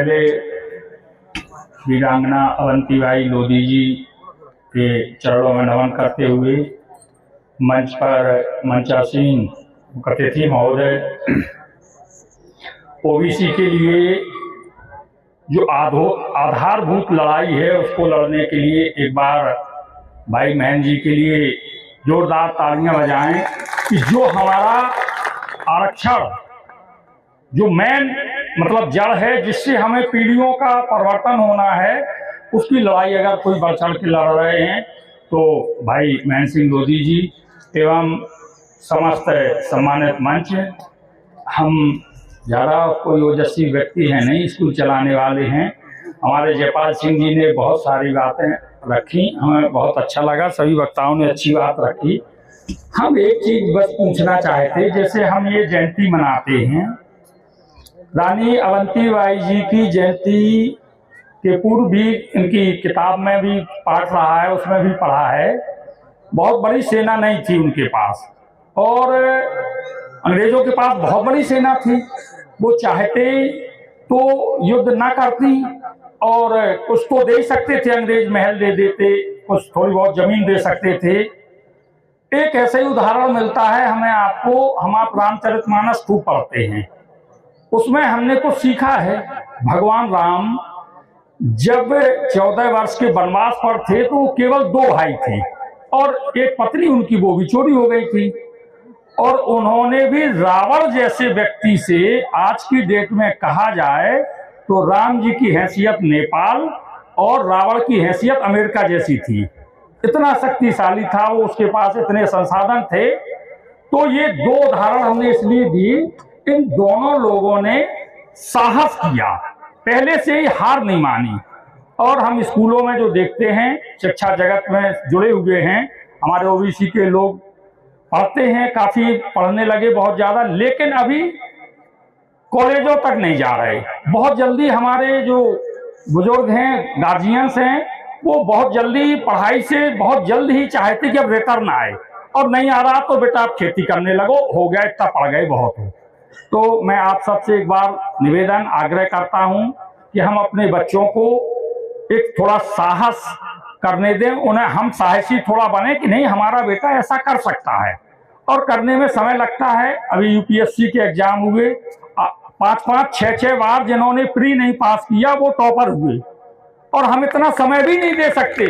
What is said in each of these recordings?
पहले वीरांगना अवंतीबाई लोधी जी के चरणों में नमन करते हुए मंच पर मंचासीन अतिथि महोदय, ओबीसी के लिए जो आधारभूत लड़ाई है उसको लड़ने के लिए एक बार भाई महन जी के लिए जोरदार तालियां बजाएं कि जो हमारा आरक्षण जो मेन मतलब जड़ है जिससे हमें पीढ़ियों का परिवर्तन होना है, उसकी लड़ाई अगर कोई बढ़ चढ़ के लड़ रहे हैं तो भाई महन सिंह लोधी जी एवं समस्त सम्मानित मंच। हम ज़्यादा कोई ओजस्वी व्यक्ति हैं नहीं, स्कूल चलाने वाले हैं। हमारे जयपाल सिंह जी ने बहुत सारी बातें रखी, हमें बहुत अच्छा लगा, सभी वक्ताओं ने अच्छी बात रखी। हम एक चीज बस पूछना चाहते, जैसे हम ये जयंती मनाते हैं, रानी अवंतीबाई जी की जयंती के पूर्व भी इनकी किताब में भी पाठ रहा है, उसमें भी पढ़ा है। बहुत बड़ी सेना नहीं थी उनके पास और अंग्रेजों के पास बहुत बड़ी सेना थी। वो चाहते तो युद्ध ना करती और कुछ तो दे सकते थे, अंग्रेज महल दे देते, कुछ थोड़ी बहुत जमीन दे सकते थे। एक ऐसा ही उदाहरण मिलता है हमें, आपको हम आप रामचरितमानस खूब पढ़ते हैं, उसमें हमने कुछ सीखा है। भगवान राम जब 14 वर्ष के वनवास पर थे तो वो केवल 2 भाई थे और एक पत्नी उनकी वो भी चोरी हो गई थी, और उन्होंने भी रावण जैसे व्यक्ति से आज की डेट में कहा जाए तो राम जी की हैसियत नेपाल और रावण की हैसियत अमेरिका जैसी थी। इतना शक्तिशाली था वो, उसके पास इतने संसाधन थे। तो ये 2 उदाहरण हमने इसलिए दी, इन दोनों लोगों ने साहस किया, पहले से ही हार नहीं मानी। और हम स्कूलों में जो देखते हैं, शिक्षा जगत में जुड़े हुए हैं, हमारे ओबीसी के लोग पढ़ते हैं, काफी पढ़ने लगे बहुत ज्यादा, लेकिन अभी कॉलेजों तक नहीं जा रहे। बहुत जल्दी हमारे जो बुजुर्ग हैं, गार्जियंस हैं, वो बहुत जल्दी पढ़ाई से बहुत जल्द ही चाहते कि अब रिटर्न आए, और नहीं आ रहा तो बेटा आप खेती करने लगो, हो गया, इतना पढ़ गए, बहुत हो। तो मैं आप सबसे एक बार निवेदन आग्रह करता हूं कि हम अपने बच्चों को एक थोड़ा साहस करने दें, उन्हें हम साहसी थोड़ा बने कि नहीं हमारा बेटा ऐसा कर सकता है, और करने में समय लगता है। अभी यूपीएससी के एग्जाम हुए, 5-5, 6-6 बार जिन्होंने प्री नहीं पास किया वो टॉपर हुए, और हम इतना समय भी नहीं दे सकते।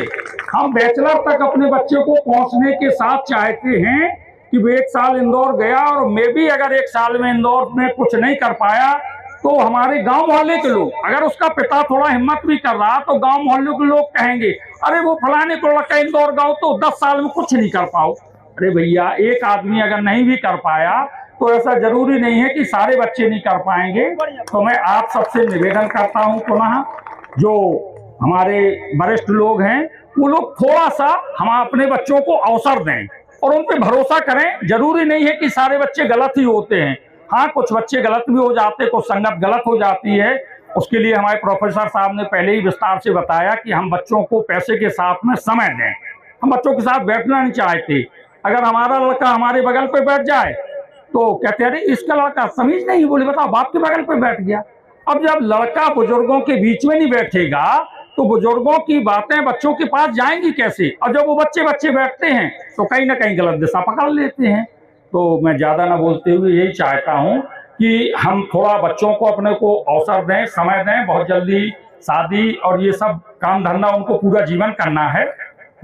हम बैचलर तक अपने बच्चे को पहुंचने के साथ चाहते हैं कि वो 1 साल इंदौर गया, और मैं भी अगर 1 साल में इंदौर में कुछ नहीं कर पाया तो हमारे गांव मोहल्ले के लोग, अगर उसका पिता थोड़ा हिम्मत भी कर रहा तो गांव मोहल्ले के लोग कहेंगे अरे वो फलाने को लड़का इंदौर गाँव तो 10 साल में कुछ नहीं कर पाओ। अरे भैया, एक आदमी अगर नहीं भी कर पाया तो ऐसा जरूरी नहीं है कि सारे बच्चे नहीं कर पाएंगे। तो मैं आप सबसे निवेदन करता हूं, पुनः जो हमारे वरिष्ठ लोग हैं वो लोग थोड़ा सा हम अपने बच्चों को अवसर दें और उन पे भरोसा करें। जरूरी नहीं है कि सारे बच्चे गलत ही होते हैं, हाँ कुछ बच्चे गलत भी हो जाते, कुछ संगत गलत हो जाती है। उसके लिए हमारे प्रोफेसर साहब ने पहले ही विस्तार से बताया कि हम बच्चों को पैसे के साथ में समय दें। हम बच्चों के साथ बैठना नहीं चाहते। अगर हमारा लड़का हमारे बगल पे बैठ जाए तो कहते अरे इसका लड़का तमीज नहीं, बोले बताओ बाप के बगल पे बैठ गया। अब जब लड़का बुजुर्गों के बीच में नहीं बैठेगा तो बुजुर्गों की बातें बच्चों के पास जाएंगी कैसे, और जब वो बच्चे बैठते हैं तो कहीं ना कहीं गलत दिशा पकड़ लेते हैं। तो मैं ज्यादा ना बोलते हुए यही चाहता हूं कि हम थोड़ा बच्चों को अपने को अवसर दें, समय दें। बहुत जल्दी शादी और ये सब काम धंधा उनको पूरा जीवन करना है।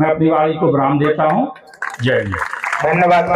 मैं अपनी वाणी को विराम देता हूं। जय हिंद। धन्यवाद।